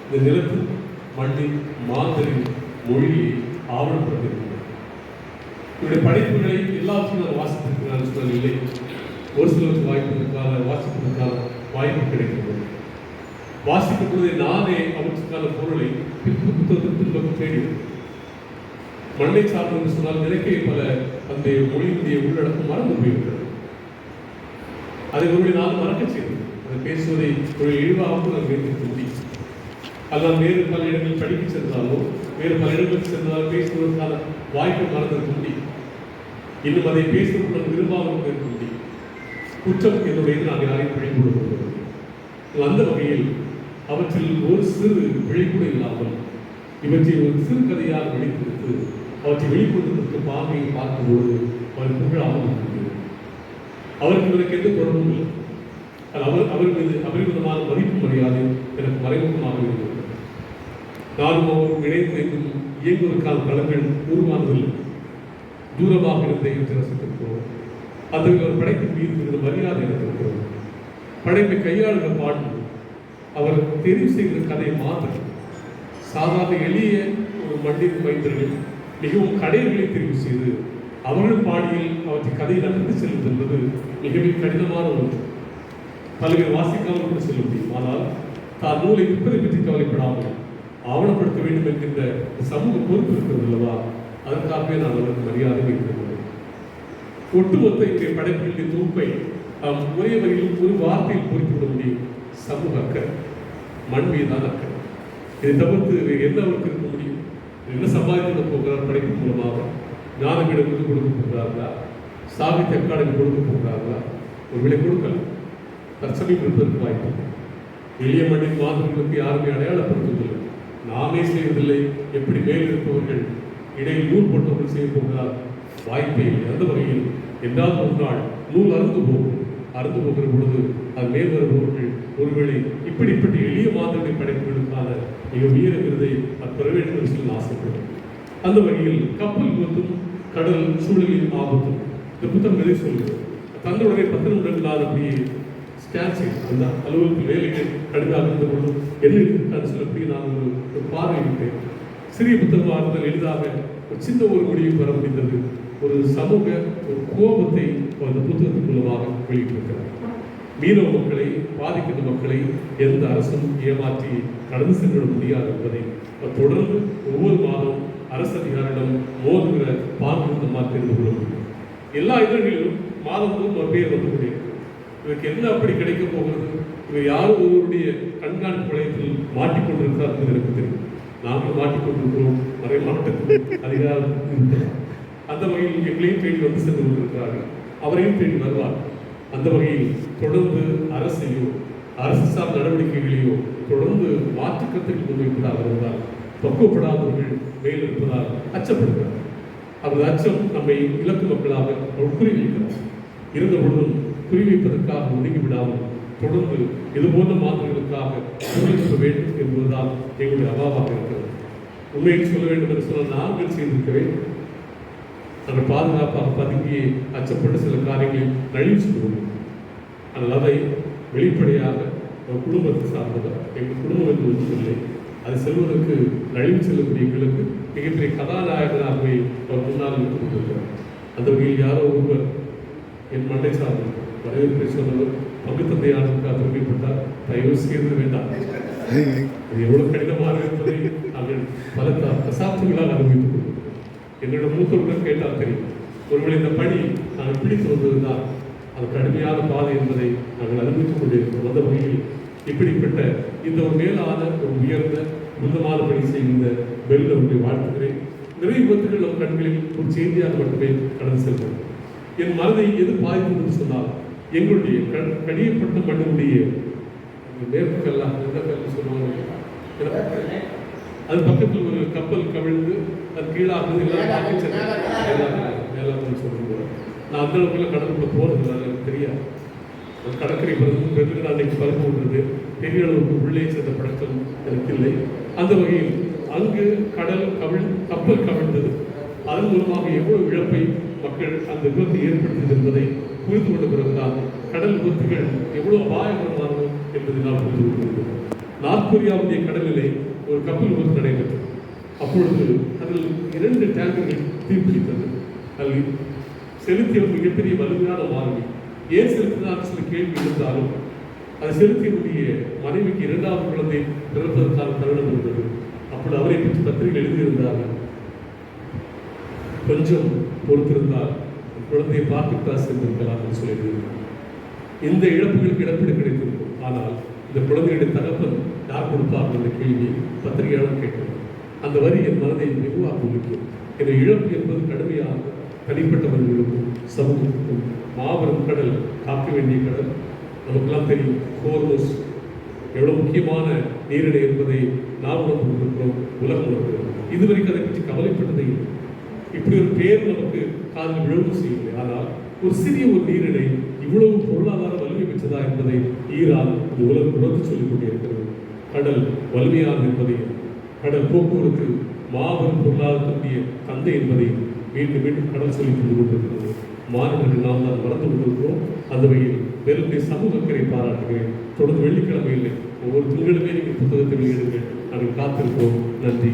இந்த நிலத்தில் மண்ணின் மாந்தரின் மொழியை ஆவணப்படுத்தியிருக்கிறது. இவருடைய படைப்புகளை எல்லாத்தையும் நான் வாசித்திருக்கிறான் சொல்லவில்லை. ஒரு சிலருக்கு வாசிப்பதற்கான வாய்ப்பு கிடைக்கிறது. வாசிக்கும் பொழுது நானே அவற்றுக்கான பொருளை புத்தகத்திற்கு தேடி மண்ணை சார்ந்து என்று சொன்னால் நினைக்கை பல அந்த மொழியினுடைய உள்ளடக்கம் மறந்து போயிருக்கிறது. அதை ஒருவரை நான் மறக்க செய்தது. அதை பேசுவதை ஒரு இழிவாகவும் நான் வைத்திருக்க முடியும். அல்லது வேறு பல இடங்களில் படிக்க சென்றாலோ வேறு பல இடங்களுக்கு சென்றாலும் பேசுவதற்கான வாய்ப்பை மறந்திருக்க முடியும். இன்னும் அதை பேசுவதற்கு விரும்பாமல் இருக்க முடியும். குற்றம் என்னுடைய நான் யாரையும் பிழை கொடுக்கிறது. அந்த வகையில் அவற்றில் ஒரு சிறு விழிப்புணர்வு இல்லாமல் இவற்றை ஒரு சிறு கதையாக வெளிப்படுத்து அவற்றை வெளிப்படுத்துவதற்கு பார்வையை பார்க்கும்போது அவர் புகழாமல் இருக்கிறது. அவருக்கு இவருக்கு எந்த தொடர்பும் இல்லை. அவர் மீது அபரிமிதமான மதிப்பு மரியாதை எனக்கு மறைமுகமாக இருக்கிறது. நானும் அவரும் இணைந்து இயங்குவதற்கான தளங்கள் உருவானதில்லை. தூரமாக இருந்த இவற்றை ரசித்திருக்கிறோம். அந்த ஒரு படைப்பின் மீது இருந்த மரியாதை இருக்கிறோம். படைப்பை கையாளுகிற பாட்டு அவர் தெரிவு செய்கிற கதையை மாற்ற சாதாரண எளிய ஒரு மண்ணின் மைந்தர்கள் மிகவும் கடைகளை தெரிவு செய்து அவர்கள் பாடியில் அவற்றை கதையை நகர்ந்து செல்வது என்பது மிகவும் கடினமான ஒன்று. பல்வேறு வாசிக்காமல் கூட செல்ல முடியும். ஆனால் தான் நூலை விற்பதை பற்றி கவலைப்படாமல் ஆவணப்படுத்த வேண்டும் என்கின்ற சமூக பொறுப்பு இருக்கிறது அல்லவா, அதற்காகவே நான் அவருக்கு மரியாதை வைத்திருக்கிறேன். ஒட்டுமொத்த இன்றைய படைப்புகளுடைய தொகுப்பை ஒரே வகையில் ஒரு வார்த்தையில் பொறித்துவிட முடியும். சமூக அக்கறை, மண் மீதான அக்கறை. இதை தவிர்த்து என்ன அவருக்கு இருக்க முடியும்? என்ன சம்பாதிக்க போகிறார்? படைப்பு மூலமாக ஞானபீடம் கொடுக்க போகிறார்களா? சாகித்ய அகாடமி கொடுக்க போகிறார்களா? ஒரு விலை கொடுக்கலாம். தற்சமயம் இருப்பதற்கு வாய்ப்பு. எளிய மண்ணின் மாதிரிகளுக்கு யாருமே அடையாளப்படுத்துவதில்லை. நாமே செய்வதில்லை. எப்படி மேல் இருப்பவர்கள் இடையில் நூல் போட்டவர்கள் செய்ய போகிறார்? வாய்ப்பே இல்லை. அந்த வகையில் என்றால் ஒரு நாள் நூல் அறுந்து போகிற பொழுது அது மேல் வருபவர்கள் ஒருவேளை இப்படிப்பட்ட எளிய மாதிரி படைப்புகளுக்கான மிக உயர விருதை பெற வேண்டும் என்று சொல்லி ஆசைப்படும். அந்த வகையில் கப்பல் விபத்தும் கடல் சூழலின் ஆபத்தும் இந்த புத்தகம் எதை சொல்கிறது? தங்களுடைய 10 நிமிடங்களால் அப்படியே ஸ்கேன் செய்து அந்த அலுவலகத்தில் வேலைகள் கடுமையாக இருந்த பொழுது என்ன எழுதியிருக்கான்னு சொல்லி நான் ஒரு பார்வையிட்டேன். சிறிய புத்தகமாக இருந்தால் எளிதாக ஒரு சின்ன ஒரு முடிவு பெற முடிந்தது. ஒரு சமூக ஒரு கோபத்தை அந்த புத்தகத்தின் மூலமாக வெளியிட்டிருக்கிறார். மீனவ மக்களை பாதிக்கின்ற மக்களை எந்த அரசும் ஏமாற்றி கடந்து சென்றுவிட முடியாது என்பதை தொடர்ந்து ஒவ்வொரு மாதம் அரசு அதிகாரிடம் மோதுகிற பார்த்து மாற்றி தெரிந்து கொள்ள முடியும். எல்லா இதழ்களிலும் மாதந்தோறும் ஒரு பேர் வந்து கொண்டிருக்கிறது. இவருக்கு என்ன அப்படி கிடைக்க போகிறது? இவர் யாரும் ஒருவருடைய கண்காணிப்பு வளையத்தில் மாட்டிக்கொண்டிருக்கிறார் என்பது எனக்கு தெரியும். நாங்கள் மாட்டிக்கொண்டிருக்கிறோம். நிறைய மாவட்டத்தில் அதிகாரம் இருக்கிறோம். அந்த வகையில் எங்களையும் தேடி வந்து சென்று கொண்டிருக்கிறார்கள். அவரையும் தேடி வருவார். அந்த வகையில் தொடர்ந்து அரசையோ அரசு சார் நடவடிக்கைகளையோ தொடர்ந்து மாற்றுக்கத்தில் முன்வைப்பதாக இருந்தால் பக்குவப்படாதவர்கள் மேல் இருப்பதால் அச்சப்படுகிறார். அவரது அச்சம் நம்மை இலக்கு மக்களாக குறிவைக்கிறார். இருந்த பொழுதும் குறிவைப்பதற்காக ஒதுங்கிவிடாமல் தொடர்ந்து இதுபோன்ற மாற்றங்களுக்காக முன்னெடுக்க வேண்டும் என்பதுதான் எங்களுடைய அபாவாக இருக்கிறது. உண்மையை சொல்ல வேண்டும் என்று சொன்னால் நாங்கள் செய்திருக்கவே நாங்கள் பாதுகாப்பாக பதுங்கி அச்சப்பட்டு சில காரியங்களில் நழிவு செல்வோம். ஆனால் அதை வெளிப்படையாக ஒரு குடும்பத்தை சார்ந்தவர் எங்கள் குடும்பம் என்று ஒன்று இல்லை. அது செல்வதற்கு நழிவு செல்லக்கூடிய எங்களுக்கு மிகப்பெரிய கதாநாயகனாகவே அவர் முன்னால் இருந்து கொண்டிருக்கிறார். அந்த வகையில் யாரோ ஒருவர் என் மண்டை சார்ந்தவர் வரவேற்பை சொன்னவர் பங்குத்தந்தையானதுக்காக பெருமைப்பட்டார். தயவு செய்து வேண்டாம். இது எவ்வளவு கடினமாக இருப்பதை நாங்கள் பல தசாப்தங்களால் அனுபவித்துக் கொண்டிருக்கிறோம். எங்களோட மூத்தவர்கள் கேட்டால் தெரியும். ஒருவேளை இந்த பணி நாங்கள் பிடித்து வந்ததுதான் அது கடுமையான பாதை என்பதை நாங்கள் அனுபவித்துக் கொண்டிருக்கிறோம். அந்த வகையில் இப்படிப்பட்ட இந்த ஒரு மேலான ஒரு உயர்ந்த உன்னதமான பணி செய்கின்ற பெல் அவருடைய வாழ்த்துக்கிறேன். நிறைய விபத்துகள் நம் கண்களில் ஒரு செய்தியாக மட்டுமே கடந்து செல்வோம். என் மனதை எது பாதிக்கும் என்று சொன்னால் எங்களுடைய கடியப்பட்ட மண்ணினுடைய மேற்கெல்லாம் எந்த கல்வி சொல்லுவாங்க, அது பக்கத்தில் ஒரு கப்பல் கவிழ்ந்து அது கீழாக எல்லாம் சொல்லுங்க. நான் அந்த அளவுக்குள்ள கடலுக்குள்ள போகிறது எனக்கு தெரியாது. அந்த கடற்கரை பிறகு நான் அன்றைக்கு பறந்து கொண்டது பெரிய அளவுக்கு உள்ளே சென்ற பழக்கம் எனக்கு இல்லை. அந்த வகையில் அங்கு கப்பல் கவிழ்ந்தது. அதன் மூலமாக எவ்வளவு இழப்பை மக்கள் அந்த விபத்தை ஏற்படுத்தியது என்பதை புரிந்து கொண்ட பிறகுதான் கடல் விபத்துகள் எவ்வளவு அபாயகரமானது என்பதை நான் புரிந்து கொண்டிருக்கிறோம். நார்த் கொரியாவுடைய கடலிலே ஒரு கப்பல் விபத்து நடைபெற்றது. அப்பொழுது அதில் 2 டேங்கர்கள் தீப்பிடித்தது. அதில் செலுத்தியவர் மிகப்பெரிய வலிமையான மாணவி. ஏன் செலுத்தினார் சில கேள்வி இருந்தாலும் அது செலுத்தியவருடைய மனைவிக்கு 2வது குழந்தை பிறப்பதற்கான தருணம் இருந்தது. அப்பொழுது அவரை பற்றி பத்திரிகை எழுதியிருந்தார்கள். கொஞ்சம் பொறுத்திருந்தால் குழந்தையை பார்த்துட்டா சென்றிருக்கலாம் என்று சொல்லியிருந்தார். இந்த இழப்புகளுக்கு இழப்பீடு கிடைத்திருக்கும். ஆனால் இந்த குழந்தையுடைய தகப்பன் யார் கொடுப்பார் என்ற கேள்வி பத்திரிகையாளர் கேட்டார். அந்த வரி என் மனதை வெகுவாக முக்கியம். இந்த இழப்பு என்பது கடுமையாக தனிப்பட்டவர்களுக்கும் சமூகத்துக்கும் மாபெரும் கடல், காக்க வேண்டிய கடல். நமக்கெல்லாம் தெரியும் ஹோர்முஸ் எவ்வளவு முக்கியமான நீரிடை என்பதை நாம் உணர்ந்து கொண்டிருக்கிறோம், உலகம் உணர்கிறது. இதுவரைக்கும் அதை பற்றி கவலைப்பட்டதே இல்லை. இப்படி ஒரு பேர் நமக்கு காதில் விழவும் செய்யவில்லை. ஆனால் ஒரு சிறிய ஒரு நீரிடை இவ்வளவு பொருளாதார வலிமை பெற்றதா என்பதை ஈரான் இந்த உலகம் உணர்ந்து சொல்லிக் கொண்டே இருக்கிறது. கடல் வலிமையானது என்பதையும் கடல் போக்குவரத்து மாபெரும் பொருளாதாரத்தினுடைய தந்தை என்பதையும் மீண்டும் மீண்டும் கடல் சொல்லிக் கொண்டு கொண்டிருக்கிறது. மாணவர்கள் நாம் தான் மறந்து கொண்டிருக்கிறோம். அந்த வகையில் வெறும் சமூக அக்கறை பாராட்டுகிறேன். தொடர்ந்து வெள்ளிக்கிழமையில் ஒவ்வொரு திங்களுமே நீங்கள் புத்தகத்தை வெளியிடுங்கள். நாங்கள் காத்திருக்கிறோம். நன்றி.